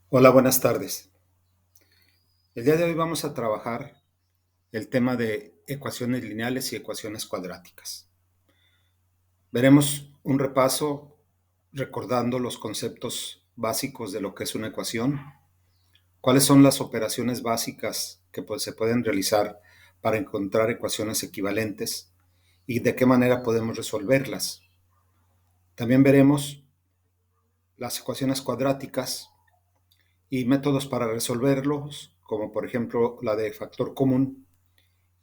Hola, buenas tardes. El día de hoy vamos a trabajar el tema de ecuaciones lineales y ecuaciones cuadráticas. Veremos un repaso recordando los conceptos básicos de lo que es una ecuación, cuáles son las operaciones básicas que se pueden realizar para encontrar ecuaciones equivalentes y de qué manera podemos resolverlas. También veremos las ecuaciones cuadráticas y métodos para resolverlos, como por ejemplo la de factor común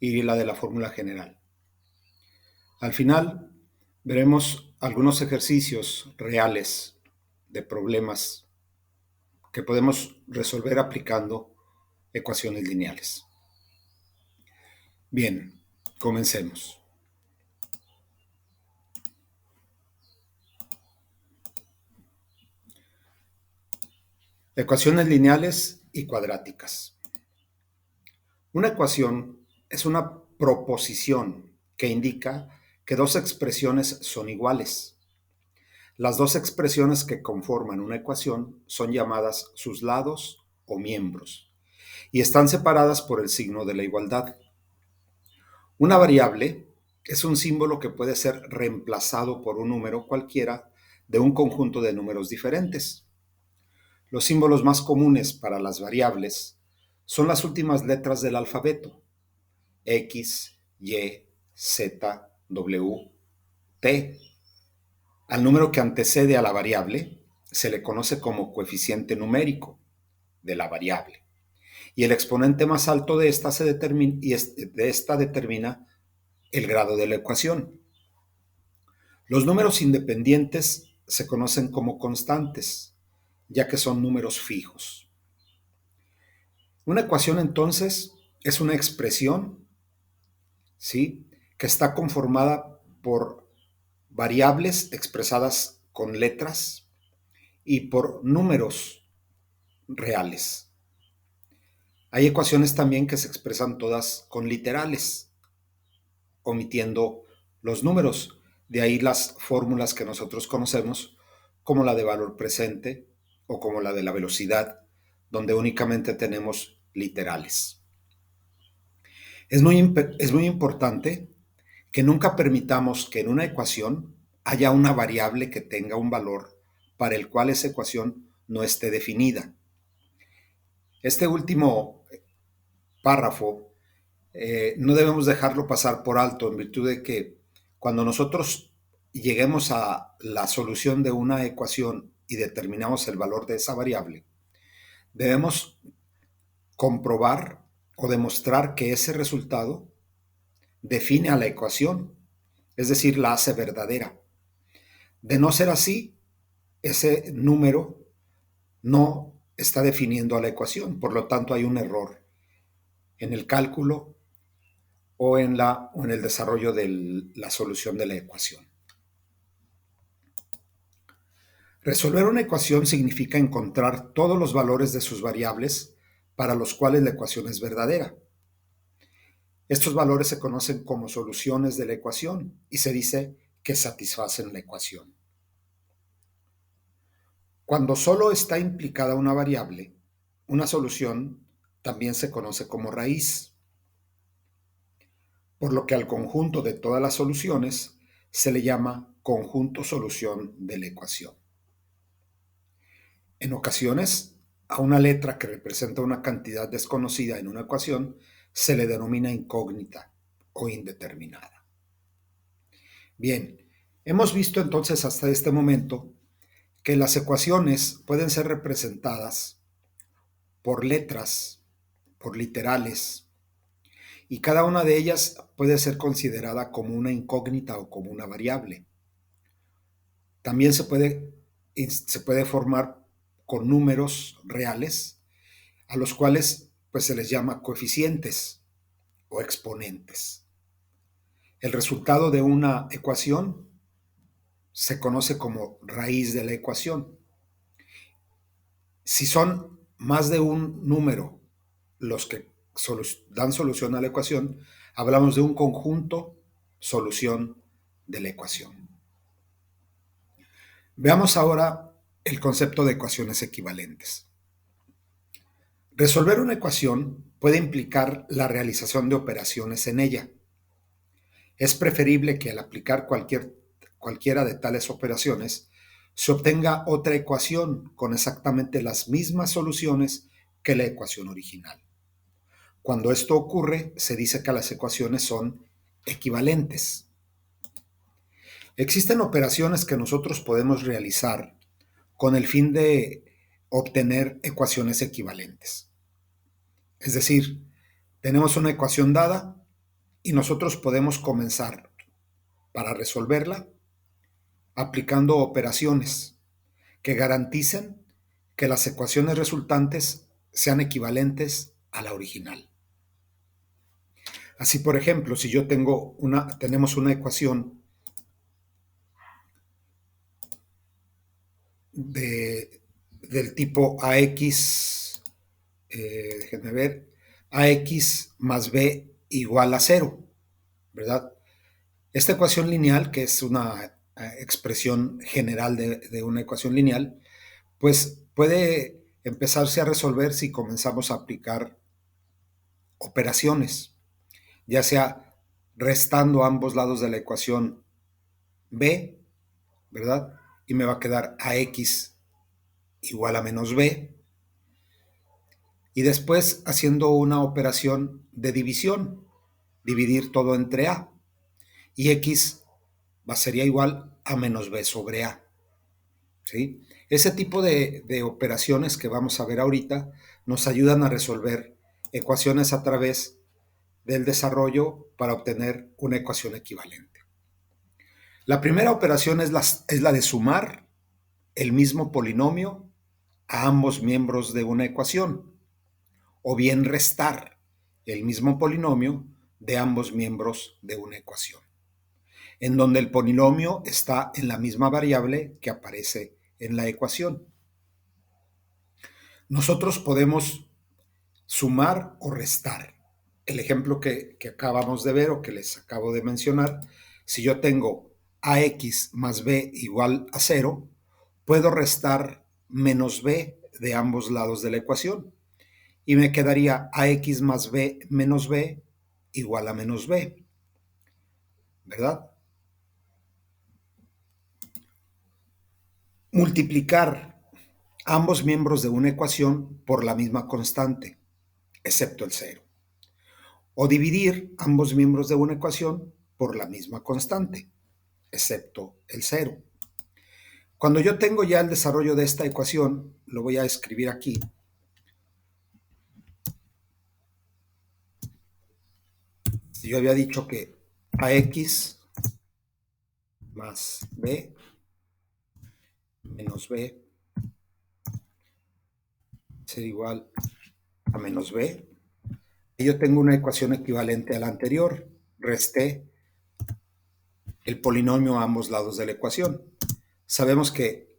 y la de la fórmula general. Al final veremos algunos ejercicios reales de problemas que podemos resolver aplicando ecuaciones lineales. Bien, comencemos. Ecuaciones lineales y cuadráticas. Una ecuación es una proposición que indica que dos expresiones son iguales. Las dos expresiones que conforman una ecuación son llamadas sus lados o miembros y están separadas por el signo de la igualdad. Una variable es un símbolo que puede ser reemplazado por un número cualquiera de un conjunto de números diferentes. Los símbolos más comunes para las variables son las últimas letras del alfabeto: X, Y, Z, W, T. Al número que antecede a la variable se le conoce como coeficiente numérico de la variable, y el exponente más alto de esta, determina el grado de la ecuación. Los números independientes se conocen como constantes, ya que son números fijos. Una ecuación entonces es una expresión, ¿sí?, que está conformada por variables expresadas con letras y por números reales. Hay ecuaciones también que se expresan todas con literales, omitiendo los números. De ahí las fórmulas que nosotros conocemos, como la de valor presente o como la de la velocidad, donde únicamente tenemos literales. Es muy importante que nunca permitamos que en una ecuación haya una variable que tenga un valor para el cual esa ecuación no esté definida. Este último párrafo no debemos dejarlo pasar por alto, en virtud de que cuando nosotros lleguemos a la solución de una ecuación y determinamos el valor de esa variable, debemos comprobar o demostrar que ese resultado define a la ecuación, es decir, la hace verdadera. De no ser así, ese número no está definiendo a la ecuación, por lo tanto hay un error en el cálculo o en el desarrollo de la solución de la ecuación. Resolver una ecuación significa encontrar todos los valores de sus variables para los cuales la ecuación es verdadera. Estos valores se conocen como soluciones de la ecuación y se dice que satisfacen la ecuación. Cuando solo está implicada una variable, una solución también se conoce como raíz, por lo que al conjunto de todas las soluciones se le llama conjunto solución de la ecuación. En ocasiones, a una letra que representa una cantidad desconocida en una ecuación se le denomina incógnita o indeterminada. Bien, hemos visto entonces hasta este momento que las ecuaciones pueden ser representadas por letras, por literales, y cada una de ellas puede ser considerada como una incógnita o como una variable. También se puede formar con números reales, a los cuales pues se les llama coeficientes o exponentes. El resultado de una ecuación se conoce como raíz de la ecuación. Si son más de un número los que dan solución a la ecuación, hablamos de un conjunto solución de la ecuación. Veamos ahora el concepto de ecuaciones equivalentes. Resolver una ecuación puede implicar la realización de operaciones en ella. Es preferible que al aplicar cualquiera de tales operaciones se obtenga otra ecuación con exactamente las mismas soluciones que la ecuación original. Cuando esto ocurre, se dice que las ecuaciones son equivalentes. Existen operaciones que nosotros podemos realizar con el fin de obtener ecuaciones equivalentes. Es decir, tenemos una ecuación dada y nosotros podemos comenzar para resolverla aplicando operaciones que garanticen que las ecuaciones resultantes sean equivalentes a la original. Así, por ejemplo, si yo tenemos una ecuación del tipo AX, déjenme ver, AX más B igual a 0, ¿verdad? Esta ecuación lineal, que es una expresión general de una ecuación lineal, pues puede empezarse a resolver si comenzamos a aplicar operaciones, ya sea restando ambos lados de la ecuación b, ¿verdad? Y me va a quedar ax igual a menos b. Y después haciendo una operación de división, dividir todo entre a. Y x sería igual a menos b sobre a. ¿Sí? Ese tipo de operaciones que vamos a ver ahorita nos ayudan a resolver ecuaciones a través del desarrollo para obtener una ecuación equivalente. La primera operación es la de sumar el mismo polinomio a ambos miembros de una ecuación, o bien restar el mismo polinomio de ambos miembros de una ecuación, en donde el polinomio está en la misma variable que aparece en la ecuación. Nosotros podemos sumar o restar. El ejemplo que acabamos de ver o que les acabo de mencionar, si yo tengo ax más b igual a 0, puedo restar menos b de ambos lados de la ecuación y me quedaría ax más b menos b igual a menos b, ¿verdad? Multiplicar ambos miembros de una ecuación por la misma constante, excepto el 0. O dividir ambos miembros de una ecuación por la misma constante, excepto el 0. Cuando yo tengo ya el desarrollo de esta ecuación, lo voy a escribir aquí. Yo había dicho que ax más b menos b será igual a menos b. Y yo tengo una ecuación equivalente a la anterior. Resté el polinomio a ambos lados de la ecuación. Sabemos que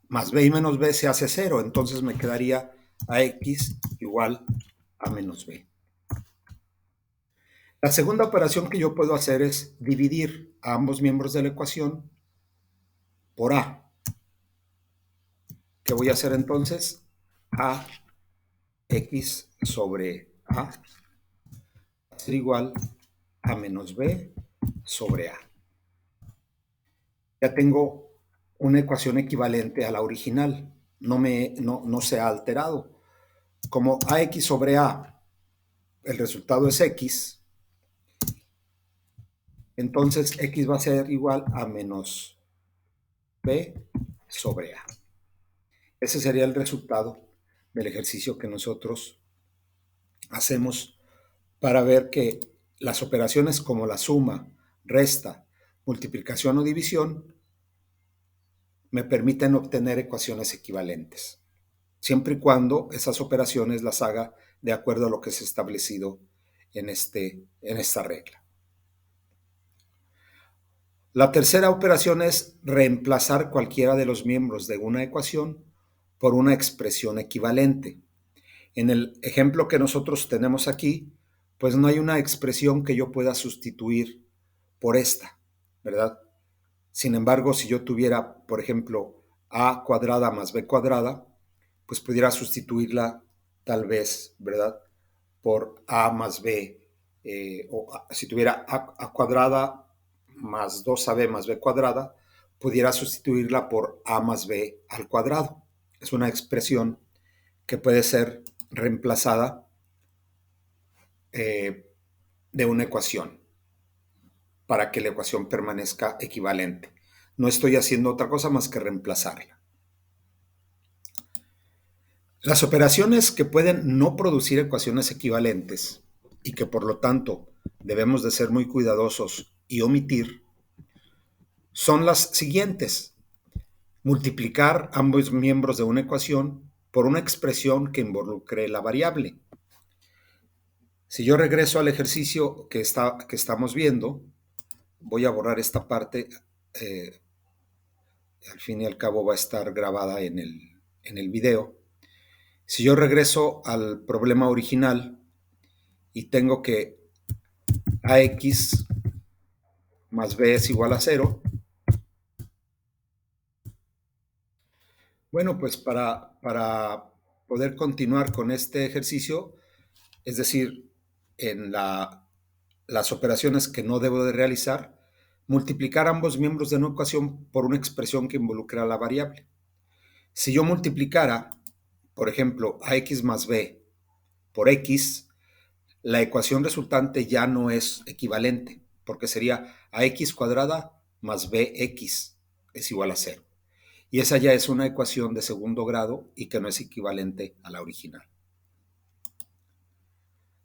más b y menos b se hace 0, entonces me quedaría ax igual a menos b. La segunda operación que yo puedo hacer es dividir a ambos miembros de la ecuación por a. ¿Qué voy a hacer entonces? A x sobre a va a ser igual a menos b sobre a. Ya tengo una ecuación equivalente a la original. No se ha alterado. Como ax sobre a, el resultado es x, entonces x va a ser igual a menos b sobre a. Ese sería el resultado del ejercicio que nosotros hacemos para ver que las operaciones como la suma, resta, multiplicación o división me permiten obtener ecuaciones equivalentes, siempre y cuando esas operaciones las haga de acuerdo a lo que es establecido en esta regla. La tercera operación es reemplazar cualquiera de los miembros de una ecuación por una expresión equivalente. En el ejemplo que nosotros tenemos aquí, pues no hay una expresión que yo pueda sustituir por esta, ¿verdad? Sin embargo, si yo tuviera, por ejemplo, a cuadrada más b cuadrada, pues pudiera sustituirla tal vez, ¿verdad? Por a más b, si tuviera a cuadrada más 2ab más b cuadrada, pudiera sustituirla por a más b al cuadrado. Es una expresión que puede ser reemplazada eh, de una ecuación para que la ecuación permanezca equivalente. No estoy haciendo otra cosa más que reemplazarla. Las operaciones que pueden no producir ecuaciones equivalentes y que por lo tanto debemos de ser muy cuidadosos y omitir son las siguientes. Multiplicar ambos miembros de una ecuación por una expresión que involucre la variable. Si yo regreso al ejercicio que estamos viendo, voy a borrar esta parte, eh, al fin y al cabo va a estar grabada en el video. Si yo regreso al problema original y tengo que ax más b es igual a 0, bueno, pues para poder continuar con este ejercicio, es decir, en las operaciones que no debo de realizar, multiplicar ambos miembros de una ecuación por una expresión que involucra a la variable. Si yo multiplicara, por ejemplo, ax más b por x, la ecuación resultante ya no es equivalente, porque sería ax cuadrada más bx es igual a 0. Y esa ya es una ecuación de segundo grado y que no es equivalente a la original.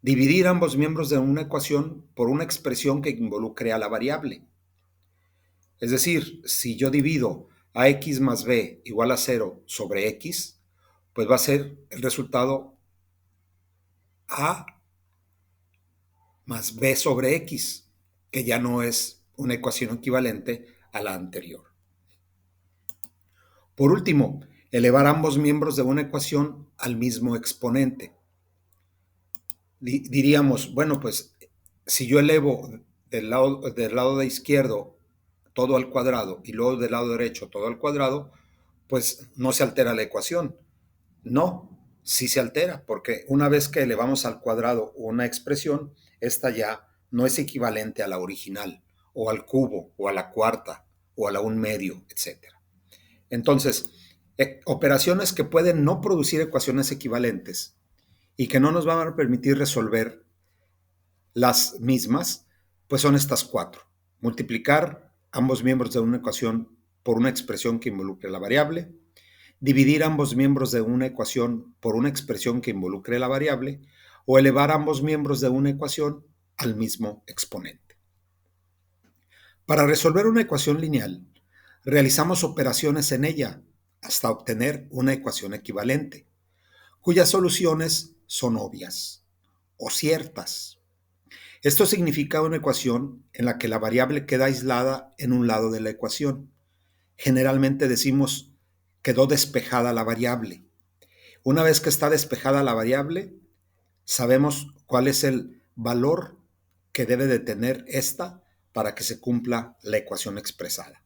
Dividir ambos miembros de una ecuación por una expresión que involucre a la variable. Es decir, si yo divido ax más b igual a 0 sobre x, pues va a ser el resultado a más b sobre x, que ya no es una ecuación equivalente a la anterior. Por último, elevar ambos miembros de una ecuación al mismo exponente. Diríamos, bueno, pues si yo elevo del lado de izquierdo todo al cuadrado y luego del lado derecho todo al cuadrado, pues no se altera la ecuación. No, sí se altera, porque una vez que elevamos al cuadrado una expresión, esta ya no es equivalente a la original, o al cubo, o a la cuarta, o a la un medio, etc. Entonces, operaciones que pueden no producir ecuaciones equivalentes y que no nos van a permitir resolver las mismas, pues son estas cuatro. Multiplicar ambos miembros de una ecuación por una expresión que involucre la variable, dividir ambos miembros de una ecuación por una expresión que involucre la variable, o elevar ambos miembros de una ecuación al mismo exponente. Para resolver una ecuación lineal, realizamos operaciones en ella hasta obtener una ecuación equivalente, cuyas soluciones son obvias o ciertas. Esto significa una ecuación en la que la variable queda aislada en un lado de la ecuación. Generalmente decimos quedó despejada la variable. Una vez que está despejada la variable, sabemos cuál es el valor que debe de tener esta para que se cumpla la ecuación expresada.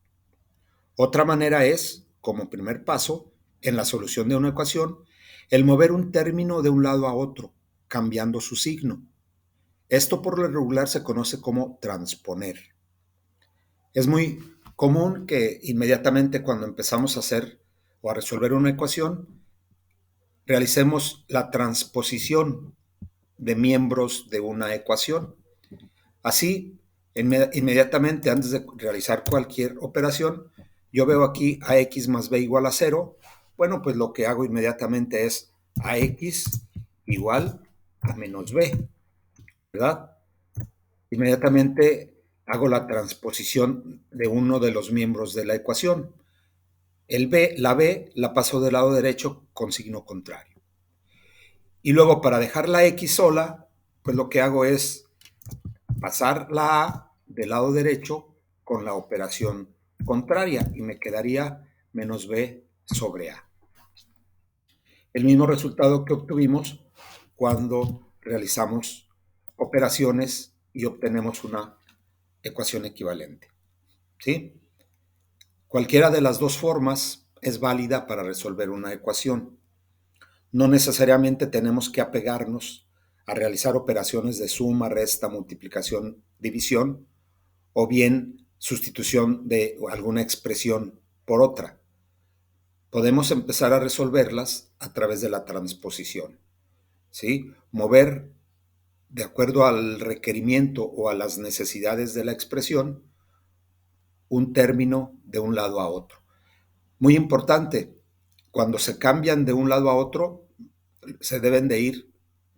Otra manera es, como primer paso, en la solución de una ecuación, el mover un término de un lado a otro, cambiando su signo. Esto por lo regular se conoce como transponer. Es muy común que inmediatamente cuando empezamos a hacer o a resolver una ecuación, realicemos la transposición de miembros de una ecuación. Así, inmediatamente antes de realizar cualquier operación, yo veo aquí ax más b igual a 0. Bueno, pues lo que hago inmediatamente es ax igual a menos b, ¿verdad? Inmediatamente hago la transposición de uno de los miembros de la ecuación. La b la paso del lado derecho con signo contrario. Y luego para dejar la x sola, pues lo que hago es pasar la a del lado derecho con la operación contraria y me quedaría menos b sobre a. El mismo resultado que obtuvimos cuando realizamos operaciones y obtenemos una ecuación equivalente. ¿Sí? Cualquiera de las dos formas es válida para resolver una ecuación. No necesariamente tenemos que apegarnos a realizar operaciones de suma, resta, multiplicación, división o bien sustitución de alguna expresión por otra. Podemos empezar a resolverlas a través de la transposición, ¿sí? Mover de acuerdo al requerimiento o a las necesidades de la expresión un término de un lado a otro. Muy importante, cuando se cambian de un lado a otro, se deben de ir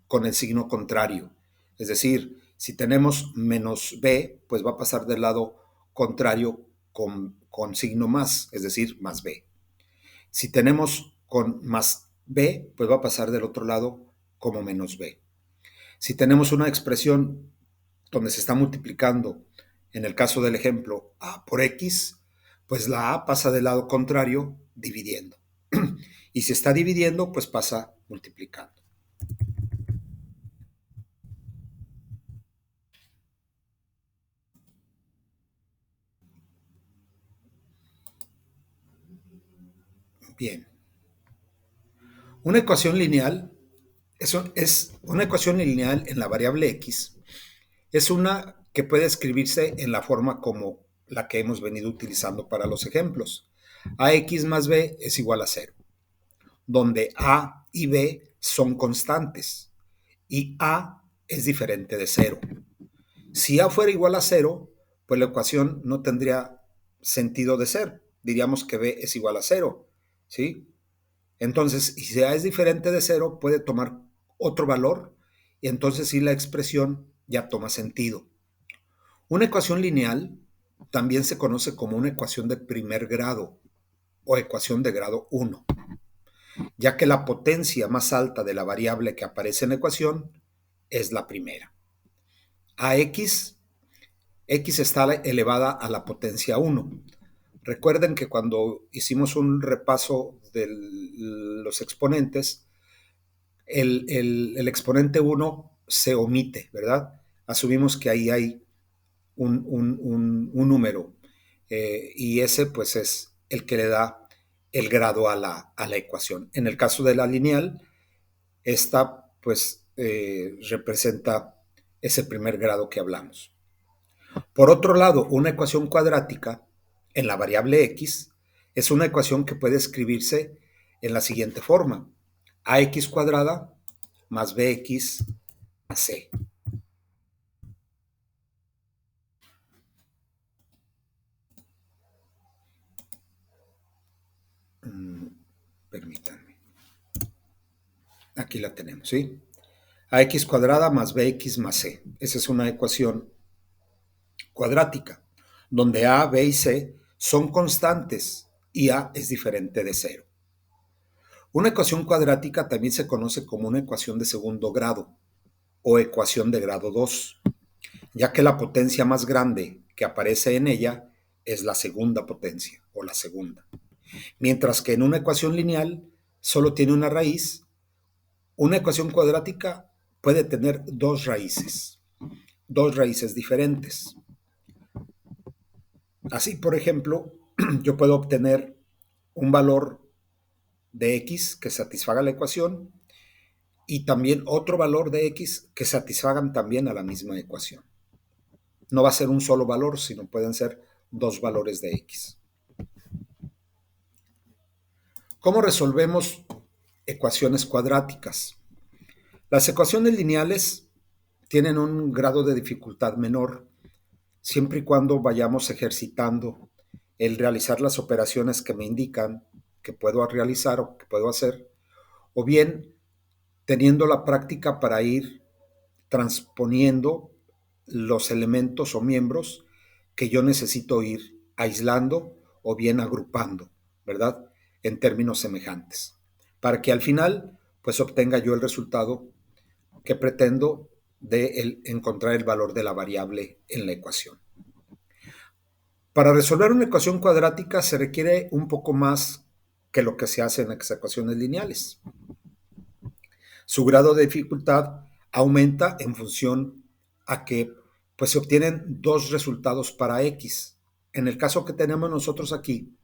con el signo contrario. Es decir, si tenemos menos b, pues va a pasar del lado contrario con signo más, es decir, más b. Si tenemos con más b, pues va a pasar del otro lado como menos b. Si tenemos una expresión donde se está multiplicando, en el caso del ejemplo, a por x, pues la a pasa del lado contrario dividiendo. Y si está dividiendo, pues pasa multiplicando. Bien. Una ecuación lineal es una ecuación lineal en la variable x. Es una que puede escribirse en la forma como la que hemos venido utilizando para los ejemplos. Ax más b es igual a 0, donde a y b son constantes y a es diferente de 0. Si a fuera igual a 0, pues la ecuación no tendría sentido de ser. Diríamos que b es igual a 0, ¿sí? Entonces, si a es diferente de 0, puede tomar otro valor y entonces sí la expresión ya toma sentido. Una ecuación lineal también se conoce como una ecuación de primer grado o ecuación de grado 1, ya que la potencia más alta de la variable que aparece en la ecuación es la primera. Ax, x está elevada a la potencia 1. Recuerden que cuando hicimos un repaso de los exponentes, el exponente 1 se omite, ¿verdad? Asumimos que ahí hay un número y ese pues es el que le da el grado a la ecuación. En el caso de la lineal, esta pues representa ese primer grado que hablamos. Por otro lado, una ecuación cuadrática en la variable x es una ecuación que puede escribirse en la siguiente forma: ax cuadrada más bx más c. Permítanme. Aquí la tenemos, ¿sí? Ax cuadrada más bx más c. Esa es una ecuación cuadrática, donde a, b y c son constantes y a es diferente de 0. Una ecuación cuadrática también se conoce como una ecuación de segundo grado o ecuación de grado 2, ya que la potencia más grande que aparece en ella es la segunda potencia o la segunda. Mientras que en una ecuación lineal solo tiene una raíz, una ecuación cuadrática puede tener dos raíces diferentes. Así, por ejemplo, yo puedo obtener un valor de x que satisfaga la ecuación y también otro valor de x que satisfagan también a la misma ecuación. No va a ser un solo valor, sino pueden ser dos valores de x. ¿Cómo resolvemos ecuaciones cuadráticas? Las ecuaciones lineales tienen un grado de dificultad menor, siempre y cuando vayamos ejercitando el realizar las operaciones que me indican que puedo realizar o que puedo hacer, o bien teniendo la práctica para ir transponiendo los elementos o miembros que yo necesito ir aislando o bien agrupando, ¿verdad? En términos semejantes, para que al final pues obtenga yo el resultado que pretendo de encontrar el valor de la variable en la ecuación. Para resolver una ecuación cuadrática se requiere un poco más que lo que se hace en las ecuaciones lineales. Su grado de dificultad aumenta en función a que pues, se obtienen dos resultados para x. En el caso que tenemos nosotros aquí,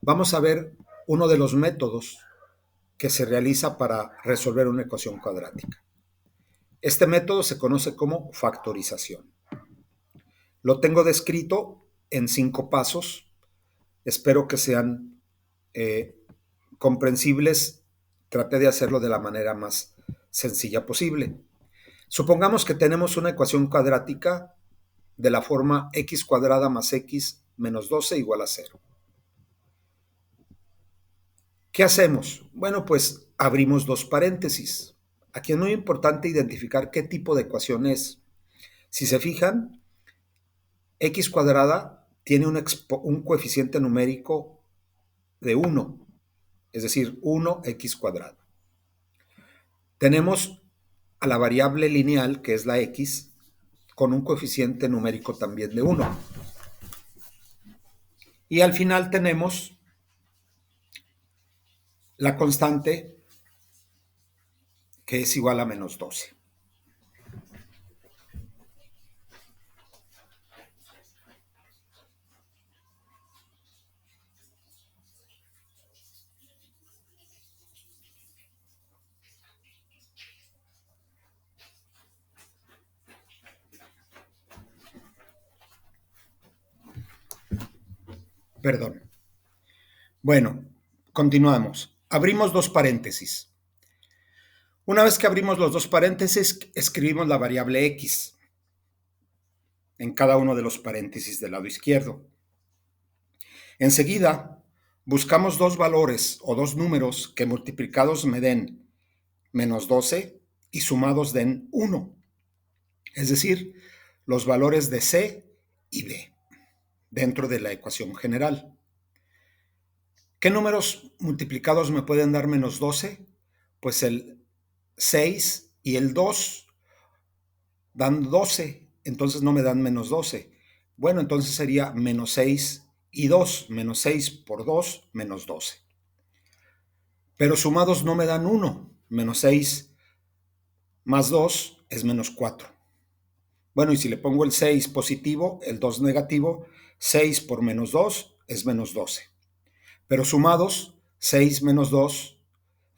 vamos a ver uno de los métodos que se realiza para resolver una ecuación cuadrática. Este método se conoce como factorización. Lo tengo descrito en 5 pasos. Espero que sean comprensibles. Traté de hacerlo de la manera más sencilla posible. Supongamos que tenemos una ecuación cuadrática de la forma x cuadrada más x menos 12 igual a 0. ¿Qué hacemos? Bueno, pues abrimos dos paréntesis. Aquí es muy importante identificar qué tipo de ecuación es. Si se fijan, x cuadrada tiene un coeficiente numérico de 1, es decir, 1x cuadrado. Tenemos a la variable lineal, que es la x, con un coeficiente numérico también de 1. Y al final tenemos la constante, que es igual a menos 12. Perdón. Bueno, continuamos. Abrimos dos paréntesis. Una vez que abrimos los dos paréntesis, escribimos la variable x en cada uno de los paréntesis del lado izquierdo. Enseguida, buscamos dos valores o dos números que multiplicados me den menos 12 y sumados den 1. Es decir, los valores de c y d dentro de la ecuación general. ¿Qué números multiplicados me pueden dar menos 12? Pues el 6 y el 2 dan 12, entonces no me dan menos 12. Bueno, entonces sería menos 6 y 2, menos 6 por 2, menos 12. Pero sumados no me dan 1, menos 6 más 2 es menos 4. Bueno, y si le pongo el 6 positivo, el 2 negativo, 6 por menos 2 es menos 12. Pero sumados, 6 menos 2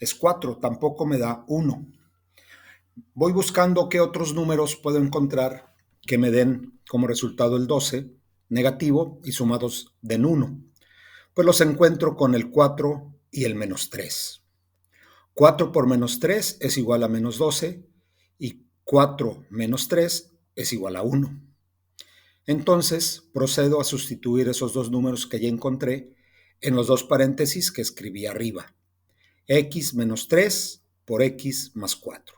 es 4, tampoco me da 1. Voy buscando qué otros números puedo encontrar que me den como resultado el 12 negativo y sumados den 1. Pues los encuentro con el 4 y el menos 3. 4 por menos 3 es igual a menos 12 y 4 menos 3 es igual a 1. Entonces procedo a sustituir esos dos números que ya encontré en los dos paréntesis que escribí arriba. X menos 3 por x más 4.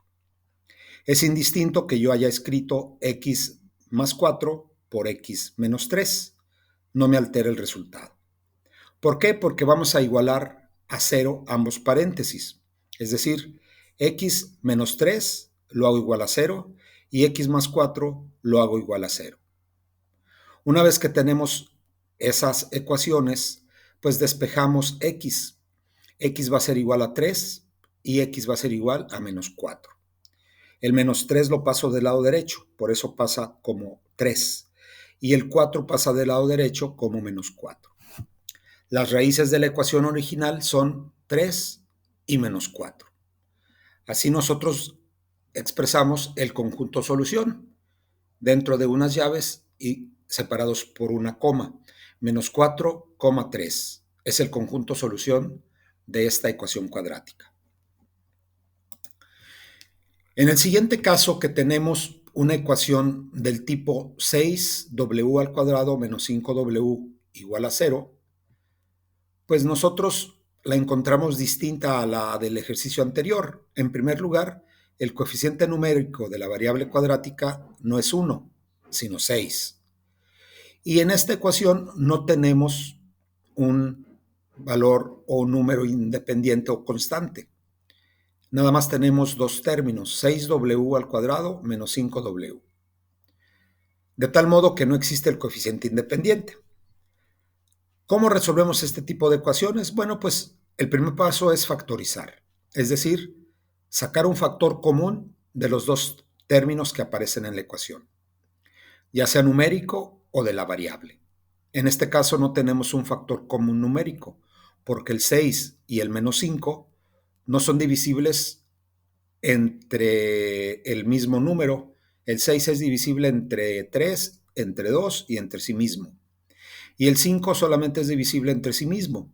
Es indistinto que yo haya escrito x más 4 por x menos 3. No me altera el resultado. ¿Por qué? Porque vamos a igualar a 0 ambos paréntesis. Es decir, x menos 3 lo hago igual a 0 y x más 4 lo hago igual a 0. Una vez que tenemos esas ecuaciones, pues despejamos x. X va a ser igual a 3 y x va a ser igual a menos 4. El menos 3 lo paso del lado derecho, por eso pasa como 3. Y el 4 pasa del lado derecho como menos 4. Las raíces de la ecuación original son 3 y menos 4. Así nosotros expresamos el conjunto solución dentro de unas llaves y separados por una coma. Menos 4, 3 es el conjunto solución de esta ecuación cuadrática. En el siguiente caso, que tenemos una ecuación del tipo 6w al cuadrado menos 5w igual a 0, pues nosotros la encontramos distinta a la del ejercicio anterior. En primer lugar, el coeficiente numérico de la variable cuadrática no es 1, sino 6. Y en esta ecuación no tenemos un valor o un número independiente o constante. Nada más tenemos dos términos, 6w al cuadrado menos 5w. De tal modo que no existe el coeficiente independiente. ¿Cómo resolvemos este tipo de ecuaciones? Bueno, pues el primer paso es factorizar, es decir, sacar un factor común de los dos términos que aparecen en la ecuación, ya sea numérico o de la variable. En este caso no tenemos un factor común numérico, porque el 6 y el menos 5 no son divisibles entre el mismo número. El 6 es divisible entre 3, entre 2 y entre sí mismo. Y el 5 solamente es divisible entre sí mismo,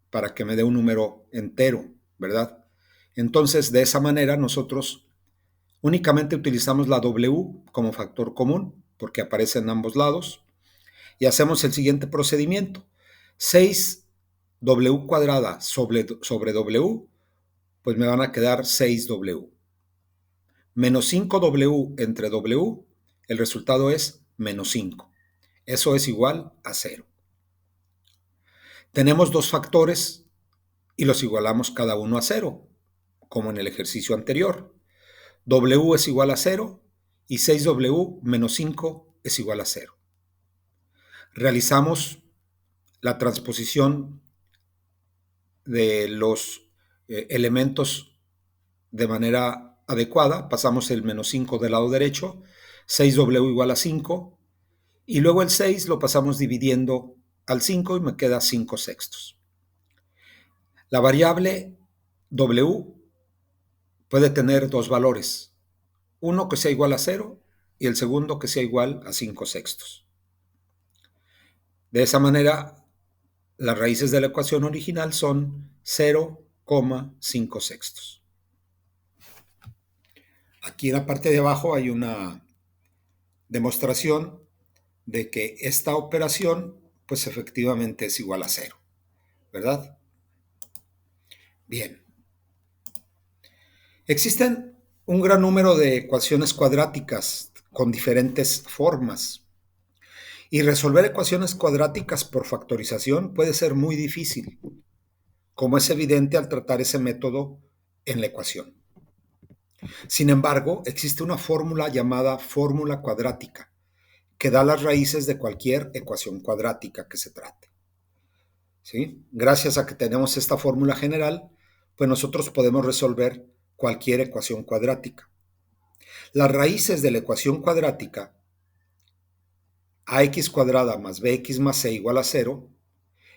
para que me dé un número entero, ¿verdad? Entonces, de esa manera nosotros únicamente utilizamos la W como factor común, porque aparece en ambos lados, y hacemos el siguiente procedimiento. 6W cuadrada sobre W, pues me van a quedar 6W. Menos 5W entre W, el resultado es menos 5. Eso es igual a 0. Tenemos dos factores y los igualamos cada uno a 0, como en el ejercicio anterior. W es igual a 0 y 6W menos 5 es igual a 0. Realizamos la transposición de los elementos de manera adecuada. Pasamos el menos 5 del lado derecho, 6W igual a 5, y luego el 6 lo pasamos dividiendo al 5 y me queda 5 sextos. La variable W puede tener dos valores, uno que sea igual a 0 y el segundo que sea igual a 5 sextos. De esa manera, las raíces de la ecuación original son 0,5 sextos. Aquí en la parte de abajo hay una demostración de que esta operación pues efectivamente es igual a 0, ¿verdad? Bien. Existen un gran número de ecuaciones cuadráticas con diferentes formas. Y resolver ecuaciones cuadráticas por factorización puede ser muy difícil, como es evidente al tratar ese método en la ecuación. Sin embargo, existe una fórmula llamada fórmula cuadrática, que da las raíces de cualquier ecuación cuadrática que se trate. ¿Sí? Gracias a que tenemos esta fórmula general, pues nosotros podemos resolver cualquier ecuación cuadrática. Las raíces de la ecuación cuadrática, ax cuadrada más bx más c igual a 0,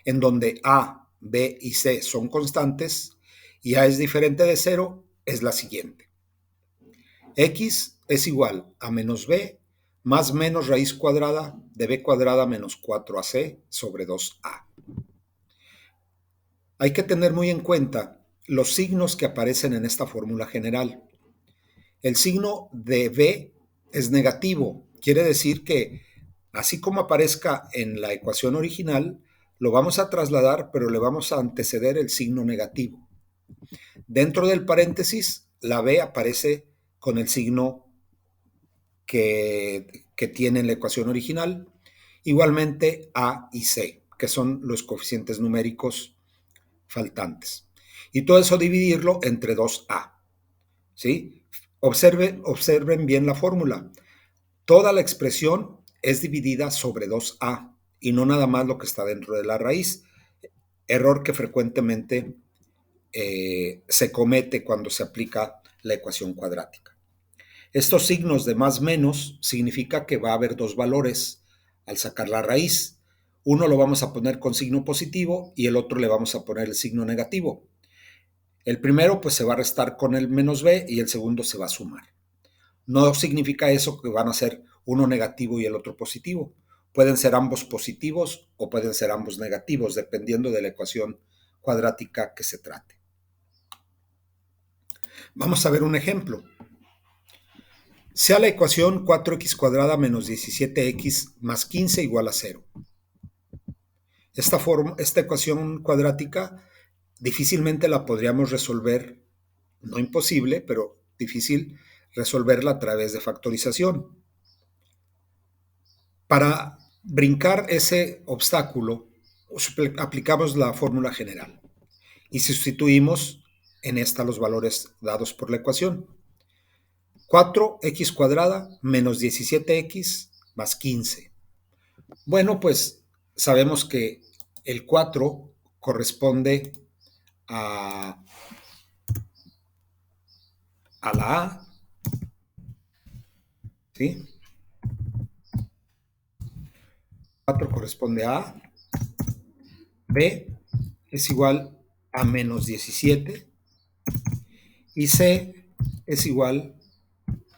en donde a, b y c son constantes y a es diferente de 0, es la siguiente. X es igual a menos b más menos raíz cuadrada de b cuadrada menos 4ac sobre 2a. Hay que tener muy en cuenta los signos que aparecen en esta fórmula general. El signo de b es negativo, quiere decir que así como aparezca en la ecuación original, lo vamos a trasladar, pero le vamos a anteceder el signo negativo. Dentro del paréntesis, la b aparece con el signo que tiene en la ecuación original. Igualmente a y c, que son los coeficientes numéricos faltantes. Y todo eso dividirlo entre 2a. ¿Sí? Observen bien la fórmula. Toda la expresión es dividida sobre 2a y no nada más lo que está dentro de la raíz. Error que frecuentemente se comete cuando se aplica la ecuación cuadrática. Estos signos de más menos significa que va a haber dos valores al sacar la raíz. Uno lo vamos a poner con signo positivo y el otro le vamos a poner el signo negativo. El primero pues se va a restar con el menos b y el segundo se va a sumar. No significa eso que van a ser uno negativo y el otro positivo. Pueden ser ambos positivos o pueden ser ambos negativos, dependiendo de la ecuación cuadrática que se trate. Vamos a ver un ejemplo. Sea la ecuación 4x cuadrada menos 17x más 15 igual a 0. Esta ecuación cuadrática difícilmente la podríamos resolver, no imposible, pero difícil resolverla a través de factorización. Para brincar ese obstáculo, aplicamos la fórmula general y sustituimos en esta los valores dados por la ecuación. 4x cuadrada menos 17x más 15. Bueno, pues sabemos que el 4 corresponde a la A, ¿sí? 4 corresponde a A. B es igual a menos 17 y C es igual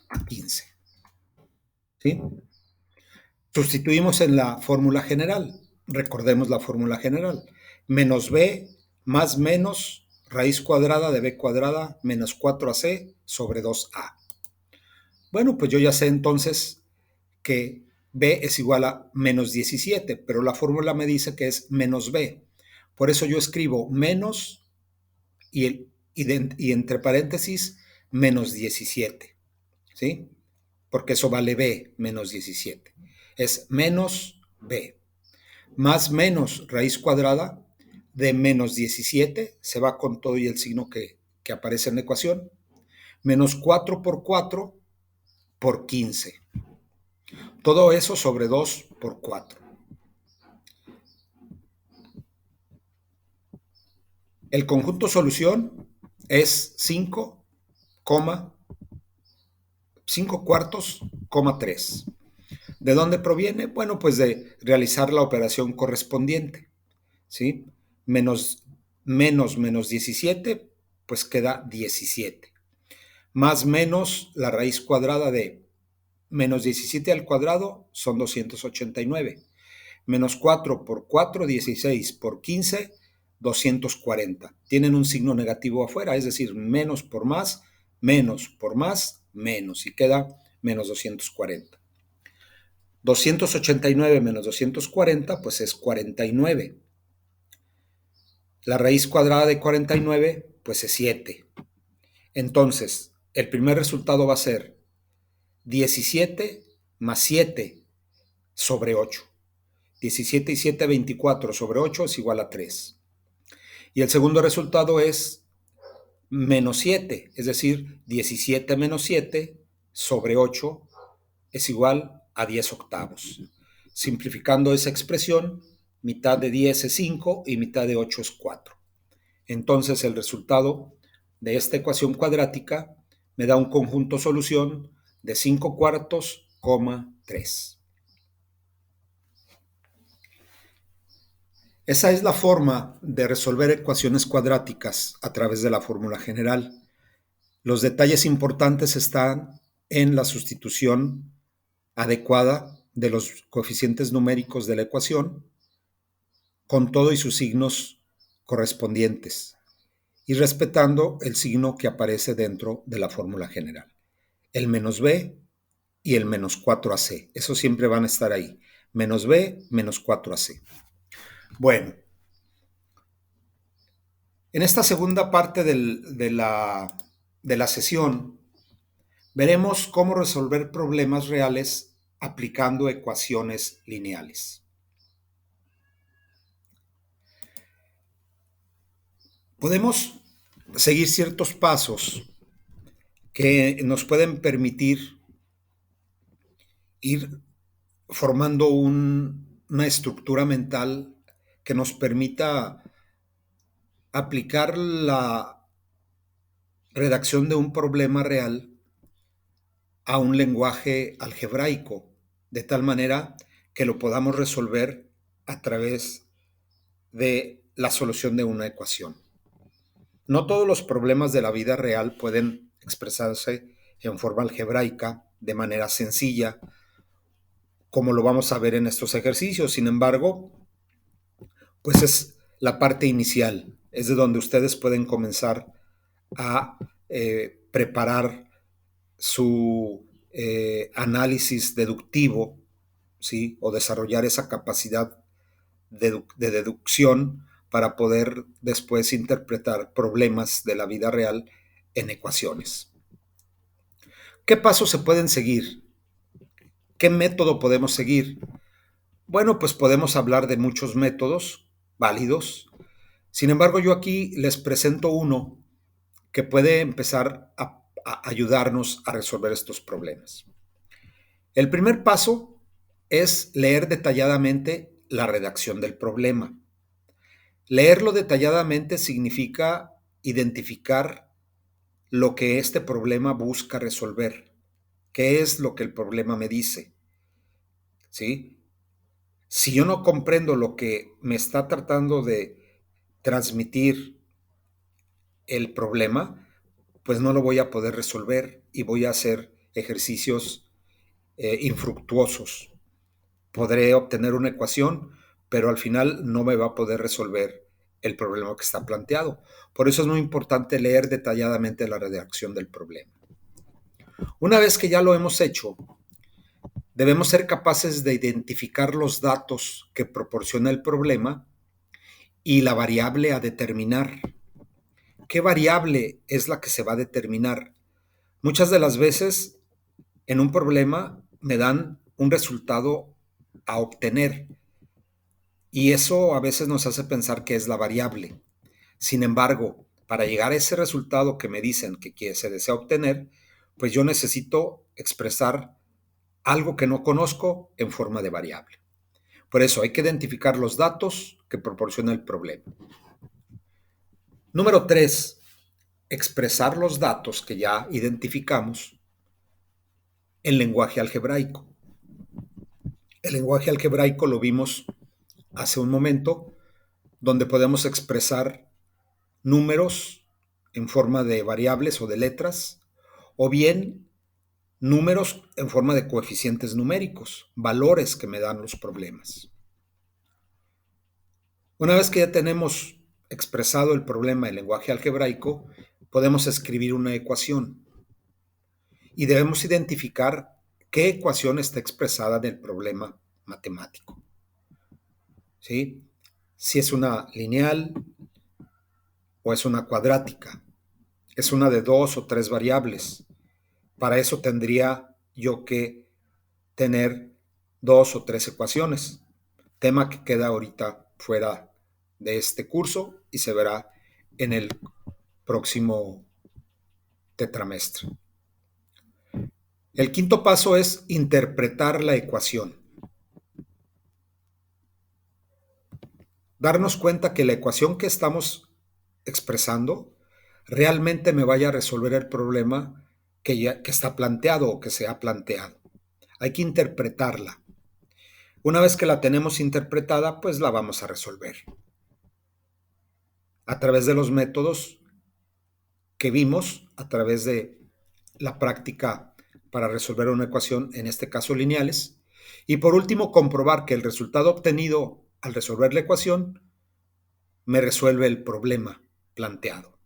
a 15. ¿Sí? Sustituimos en la fórmula general. Recordemos la fórmula general. Menos b más menos raíz cuadrada de b cuadrada menos 4ac sobre 2a. Bueno, pues yo ya sé entonces que b es igual a menos 17, pero la fórmula me dice que es menos b. Por eso yo escribo menos y entre paréntesis menos 17, ¿sí? Porque eso vale b menos 17. Es menos b. Más menos raíz cuadrada de menos 17, se va con todo y el signo que aparece en la ecuación, menos 4 por 4 por 15. Todo eso sobre 2 por 4. El conjunto solución es 5, 5 cuartos, 3. ¿De dónde proviene? Bueno, pues de realizar la operación correspondiente, ¿sí? Menos 17, pues queda 17. Más menos la raíz cuadrada de menos 17 al cuadrado son 289. Menos 4 por 4, 16 por 15, 240. Tienen un signo negativo afuera, es decir, menos por más, menos, y queda menos 240. 289 menos 240, pues es 49. La raíz cuadrada de 49, pues es 7. Entonces, el primer resultado va a ser 17 más 7 sobre 8. 17 y 7, 24 sobre 8 es igual a 3. Y el segundo resultado es menos 7, es decir, 17 menos 7 sobre 8 es igual a 10 octavos. Simplificando esa expresión, mitad de 10 es 5 y mitad de 8 es 4. Entonces el resultado de esta ecuación cuadrática me da un conjunto solución de 5 cuartos, 3. Esa es la forma de resolver ecuaciones cuadráticas a través de la fórmula general. Los detalles importantes están en la sustitución adecuada de los coeficientes numéricos de la ecuación con todo y sus signos correspondientes y respetando el signo que aparece dentro de la fórmula general. El menos b y el menos 4ac. Eso siempre van a estar ahí. Menos b, menos 4ac. Bueno, en esta segunda parte de la sesión veremos cómo resolver problemas reales aplicando ecuaciones lineales. Podemos seguir ciertos pasos que nos pueden permitir ir formando una estructura mental que nos permita aplicar la redacción de un problema real a un lenguaje algebraico, de tal manera que lo podamos resolver a través de la solución de una ecuación. No todos los problemas de la vida real pueden expresarse en forma algebraica de manera sencilla, como lo vamos a ver en estos ejercicios. Sin embargo, pues es la parte inicial, es de donde ustedes pueden comenzar a preparar su análisis deductivo, ¿sí? O desarrollar esa capacidad de deducción para poder después interpretar problemas de la vida real en ecuaciones. ¿Qué pasos se pueden seguir? ¿Qué método podemos seguir? Bueno, pues podemos hablar de muchos métodos válidos. Sin embargo, yo aquí les presento uno que puede empezar a ayudarnos a resolver estos problemas. El primer paso es leer detalladamente la redacción del problema. Leerlo detalladamente significa identificar lo que este problema busca resolver, qué es lo que el problema me dice, ¿sí? Si yo no comprendo lo que me está tratando de transmitir el problema, pues no lo voy a poder resolver y voy a hacer ejercicios infructuosos. Podré obtener una ecuación, pero al final no me va a poder resolver el problema que está planteado. Por eso es muy importante leer detalladamente la redacción del problema. Una vez que ya lo hemos hecho, debemos ser capaces de identificar los datos que proporciona el problema y la variable a determinar. ¿Qué variable es la que se va a determinar? Muchas de las veces en un problema me dan un resultado a obtener y eso a veces nos hace pensar que es la variable. Sin embargo, para llegar a ese resultado que me dicen que se desea obtener, pues yo necesito expresar algo que no conozco en forma de variable. Por eso hay que identificar los datos que proporciona el problema. Número 3, expresar los datos que ya identificamos en lenguaje algebraico. El lenguaje algebraico lo vimos hace un momento, donde podemos expresar números en forma de variables o de letras, o bien números en forma de coeficientes numéricos, valores que me dan los problemas. Una vez que ya tenemos expresado el problema en lenguaje algebraico, podemos escribir una ecuación y debemos identificar qué ecuación está expresada en el problema matemático. ¿Sí? Si es una lineal o es una cuadrática, es una de 2 o 3 variables. Para eso tendría yo que tener 2 o 3 ecuaciones, tema que queda ahorita fuera de este curso y se verá en el próximo tetramestre. El quinto paso es interpretar la ecuación. Darnos cuenta que la ecuación que estamos expresando realmente me vaya a resolver el problema que está planteado o que se ha planteado. Hay que interpretarla. Una vez que la tenemos interpretada, pues la vamos a resolver a través de los métodos que vimos, a través de la práctica para resolver una ecuación, en este caso lineales, y por último comprobar que el resultado obtenido al resolver la ecuación me resuelve el problema planteado,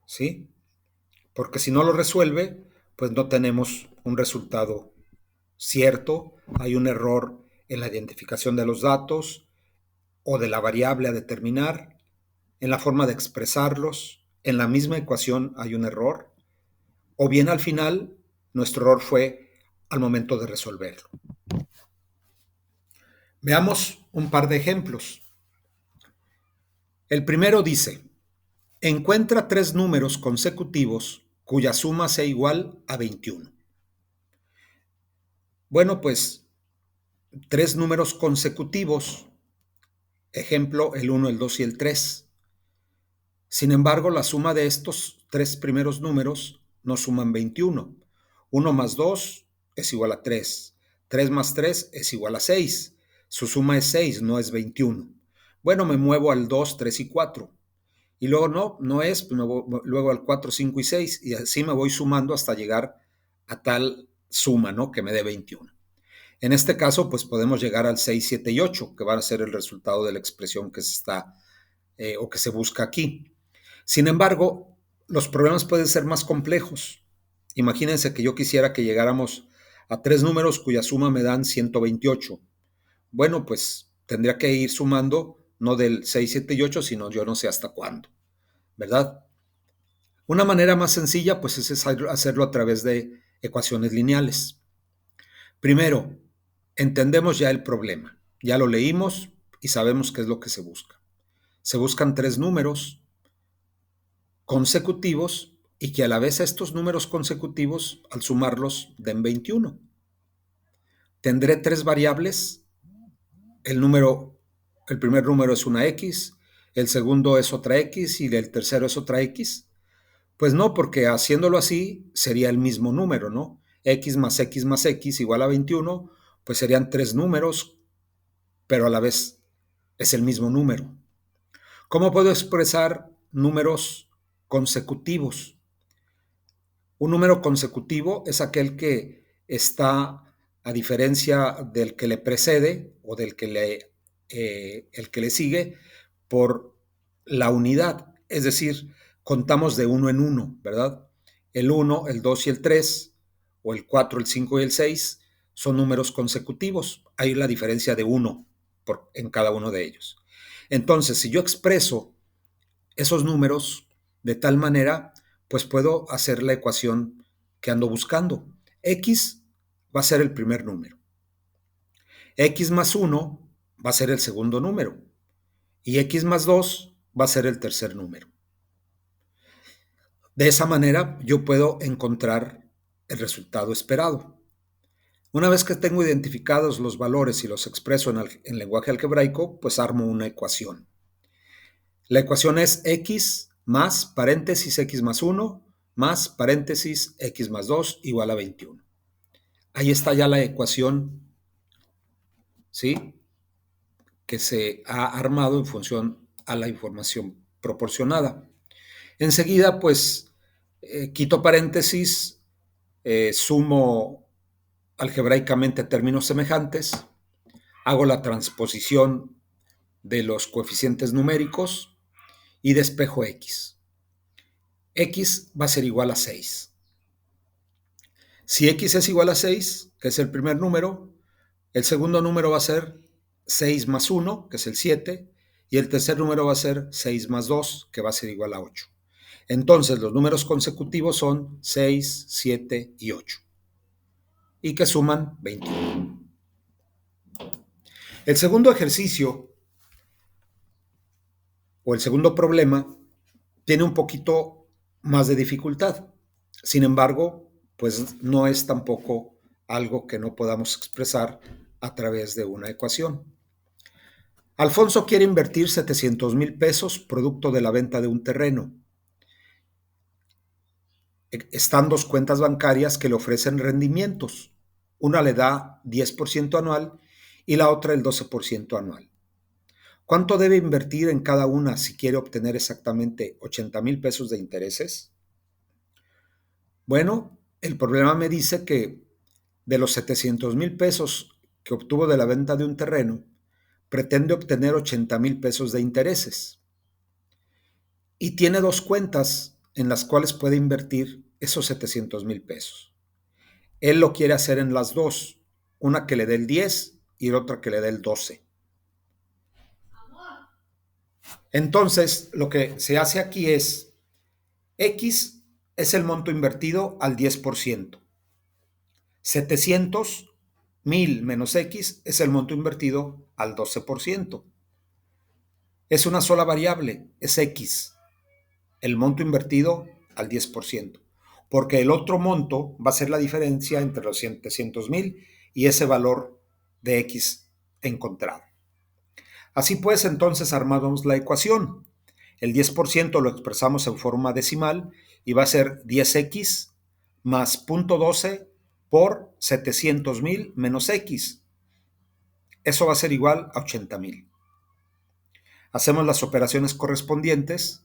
¿sí? Porque si no lo resuelve, pues no tenemos un resultado cierto, hay un error en la identificación de los datos o de la variable a determinar, en la forma de expresarlos, en la misma ecuación hay un error, o bien al final nuestro error fue al momento de resolverlo. Veamos un par de ejemplos. El primero dice, encuentra 3 números consecutivos cuya suma sea igual a 21. Bueno, pues 3 números consecutivos, ejemplo, el 1, el 2 y el 3. Sin embargo, la suma de estos 3 primeros números no suman 21. 1 más 2 es igual a 3. 3 más 3 es igual a 6. Su suma es 6, no es 21. Bueno, me muevo al 2, 3 y 4. Y luego no es, pues luego al 4, 5 y 6. Y así me voy sumando hasta llegar a tal suma, ¿no? Que me dé 21. En este caso, pues podemos llegar al 6, 7 y 8, que van a ser el resultado de la expresión que se está o que se busca aquí. Sin embargo, los problemas pueden ser más complejos. Imagínense que yo quisiera que llegáramos a 3 números cuya suma me dan 128. Bueno, pues tendría que ir sumando no del 6, 7 y 8, sino yo no sé hasta cuándo, ¿verdad? Una manera más sencilla, pues es hacerlo a través de ecuaciones lineales. Primero, entendemos ya el problema. Ya lo leímos y sabemos qué es lo que se busca. Se buscan 3 números consecutivos y que a la vez estos números consecutivos, al sumarlos, den 21. Tendré 3 variables. El primer número es una X, el segundo es otra X y el tercero es otra X. Pues no, porque haciéndolo así sería el mismo número, ¿no? X más X más X igual a 21, pues serían 3 números, pero a la vez es el mismo número. ¿Cómo puedo expresar números consecutivos? Un número consecutivo es aquel que está, a diferencia del que le precede o el que le sigue, por la unidad. Es decir, contamos de uno en uno, ¿verdad? El 1, el 2 y el 3, o el 4, el 5 y el 6, son números consecutivos. Hay la diferencia de 1 en cada uno de ellos. Entonces, si yo expreso esos números de tal manera, pues puedo hacer la ecuación que ando buscando. X va a ser el primer número. X más 1 va a ser el segundo número. Y X más 2 va a ser el tercer número. De esa manera yo puedo encontrar el resultado esperado. Una vez que tengo identificados los valores y los expreso en lenguaje algebraico, pues armo una ecuación. La ecuación es x más paréntesis x más 1 más paréntesis x más 2 igual a 21. Ahí está ya la ecuación, ¿sí?, que se ha armado en función a la información proporcionada. Enseguida, pues, quito paréntesis, sumo algebraicamente términos semejantes, hago la transposición de los coeficientes numéricos y despejo x. X va a ser igual a 6. Si x es igual a 6, que es el primer número, el segundo número va a ser 6 más 1, que es el 7, y el tercer número va a ser 6 más 2, que va a ser igual a 8. Entonces, los números consecutivos son 6, 7 y 8, y que suman 21. El segundo ejercicio, o el segundo problema, tiene un poquito más de dificultad. Sin embargo, pues no es tampoco algo que no podamos expresar a través de una ecuación. Alfonso quiere invertir 700,000 pesos producto de la venta de un terreno. Están dos cuentas bancarias que le ofrecen rendimientos. Una le da 10% anual y la otra el 12% anual. ¿Cuánto debe invertir en cada una si quiere obtener exactamente 80,000 pesos de intereses? Bueno, el problema me dice que de los 700,000 pesos que obtuvo de la venta de un terreno, pretende obtener 80,000 pesos de intereses. Y tiene dos cuentas en las cuales puede invertir esos 700,000 pesos. Él lo quiere hacer en las dos, una que le dé el 10 y otra que le dé el 12. Entonces, lo que se hace aquí es, X es el monto invertido al 10%. 700,000 menos X es el monto invertido al 12%. Es una sola variable, es X, el monto invertido al 10%, porque el otro monto va a ser la diferencia entre los 700,000 y ese valor de X encontrado. Así pues, entonces armamos la ecuación. El 10% lo expresamos en forma decimal y va a ser 10x más 0.12 por 700,000 menos x. Eso va a ser igual a 80,000. Hacemos las operaciones correspondientes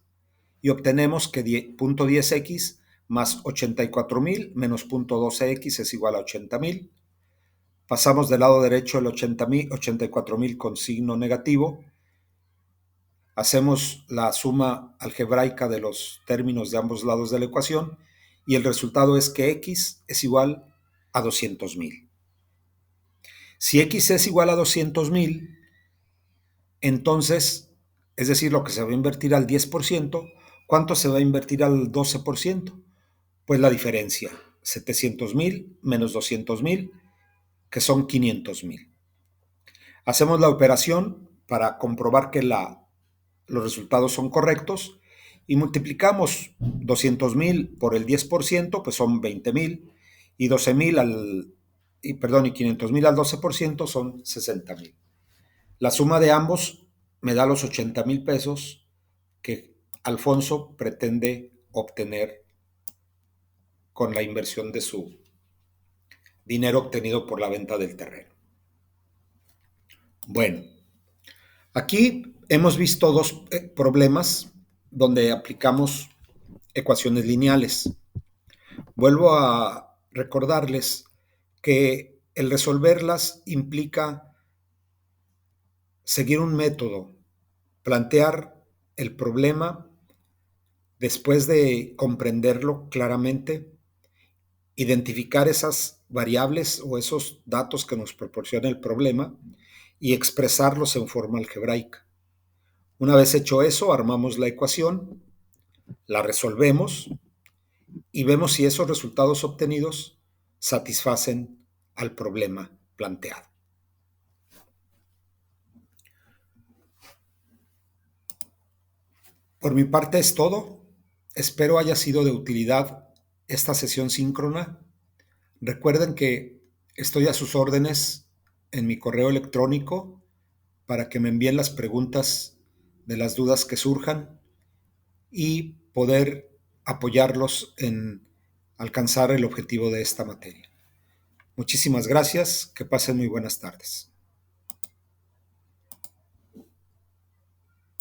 y obtenemos que 0.10x más 84,000 menos 0.12x es igual a 80,000. Pasamos del lado derecho el 84,000 con signo negativo. Hacemos la suma algebraica de los términos de ambos lados de la ecuación y el resultado es que x es igual a 200,000. Si x es igual a 200,000, entonces, es decir, lo que se va a invertir al 10%, ¿cuánto se va a invertir al 12%? Pues la diferencia, 700,000 menos 200,000, que son 500,000. Hacemos la operación para comprobar que los resultados son correctos y multiplicamos 200,000 por el 10%, pues son 20,000, y 12,000 y 500,000 al 12% son 60,000. La suma de ambos me da los 80,000 pesos que Alfonso pretende obtener con la inversión de su dinero obtenido por la venta del terreno. Bueno, aquí hemos visto dos problemas donde aplicamos ecuaciones lineales. Vuelvo a recordarles que el resolverlas implica seguir un método, plantear el problema después de comprenderlo claramente, identificar esas variables o esos datos que nos proporciona el problema y expresarlos en forma algebraica. Una vez hecho eso, armamos la ecuación, la resolvemos y vemos si esos resultados obtenidos satisfacen al problema planteado. Por mi parte es todo. Espero haya sido de utilidad esta sesión síncrona. Recuerden que estoy a sus órdenes en mi correo electrónico para que me envíen las preguntas de las dudas que surjan y poder apoyarlos en alcanzar el objetivo de esta materia. Muchísimas gracias, que pasen muy buenas tardes.